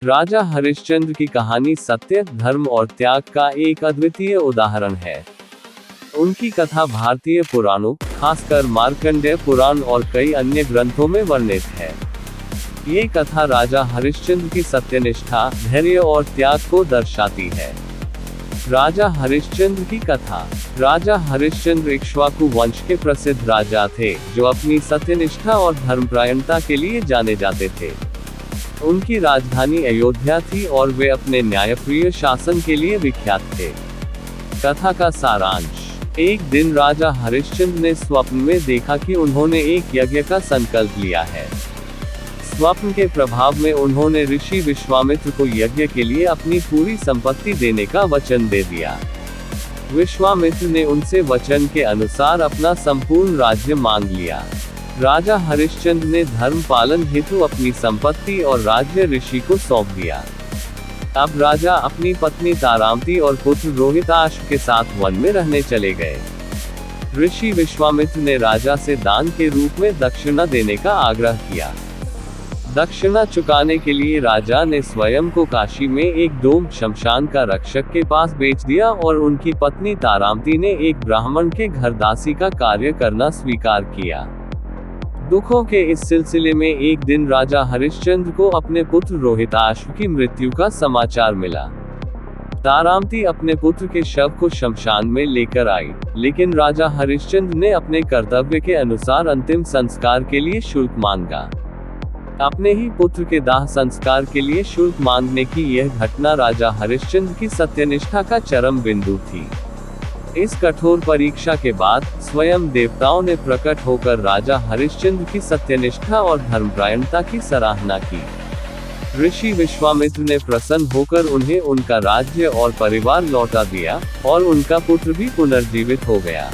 राजा हरिश्चंद्र की कहानी सत्य, धर्म और त्याग का एक अद्वितीय उदाहरण है। उनकी कथा भारतीय पुराणों, खासकर मार्कंडेय पुराण और कई अन्य ग्रंथों में वर्णित है। ये कथा राजा हरिश्चंद्र की सत्यनिष्ठा, धैर्य और त्याग को दर्शाती है। राजा हरिश्चंद्र की कथा। राजा हरिश्चंद्र इक्ष्वाकु वंश के प्रसिद्ध राजा थे, जो अपनी सत्यनिष्ठा और धर्मपरायणता के लिए जाने जाते थे। उनकी राजधानी अयोध्या थी और वे अपने न्यायप्रिय शासन के लिए विख्यात थे। कथा का सारांश। एक दिन राजा हरिश्चंद्र ने स्वप्न में देखा कि उन्होंने एक यज्ञ का संकल्प लिया है। स्वप्न के प्रभाव में उन्होंने ऋषि विश्वामित्र को यज्ञ के लिए अपनी पूरी संपत्ति देने का वचन दे दिया। विश्वामित्र ने उनसे वचन के अनुसार अपना संपूर्ण राज्य मांग लिया। राजा हरिश्चंद्र ने धर्म पालन हेतु अपनी संपत्ति और राज्य ऋषि को सौंप दिया। अब राजा अपनी पत्नी तारामती और पुत्र रोहिताश्व के साथ वन में रहने चले गए। ऋषि विश्वामित्र ने राजा से दान के रूप में दक्षिणा देने का आग्रह किया। दक्षिणा चुकाने के लिए राजा ने स्वयं को काशी में एक डोम शमशान का रक्षक के पास बेच दिया और उनकी पत्नी तारामती ने एक ब्राह्मण के घर दासी का कार्य करना स्वीकार किया। दुखों के इस सिलसिले में एक दिन राजा हरिश्चंद्र को अपने पुत्र रोहिताश्व की मृत्यु का समाचार मिला। तारामती अपने पुत्र के शव को शमशान में लेकर आई, लेकिन राजा हरिश्चंद्र ने अपने कर्तव्य के अनुसार अंतिम संस्कार के लिए शुल्क मांगा। अपने ही पुत्र के दाह संस्कार के लिए शुल्क मांगने की यह घटना राजा हरिश्चंद्र की सत्यनिष्ठा का चरम बिंदु थी। इस कठोर परीक्षा के बाद स्वयं देवताओं ने प्रकट होकर राजा हरिश्चंद्र की सत्यनिष्ठा और धर्मपरायणता की सराहना की। ऋषि विश्वामित्र ने प्रसन्न होकर उन्हें उनका राज्य और परिवार लौटा दिया और उनका पुत्र भी पुनर्जीवित हो गया।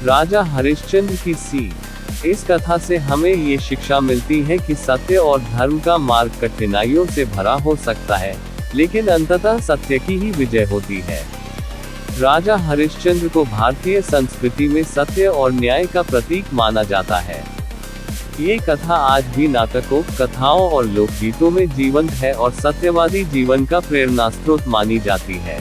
राजा हरिश्चंद्र की सीख। इस कथा से हमें ये शिक्षा मिलती है कि सत्य और धर्म का मार्ग कठिनाइयों से भरा हो सकता है, लेकिन अंततः सत्य की ही विजय होती है। राजा हरिश्चंद्र को भारतीय संस्कृति में सत्य और न्याय का प्रतीक माना जाता है। ये कथा आज भी नाटकों, कथाओं और लोकगीतों में जीवंत है और सत्यवादी जीवन का प्रेरणास्रोत मानी जाती है।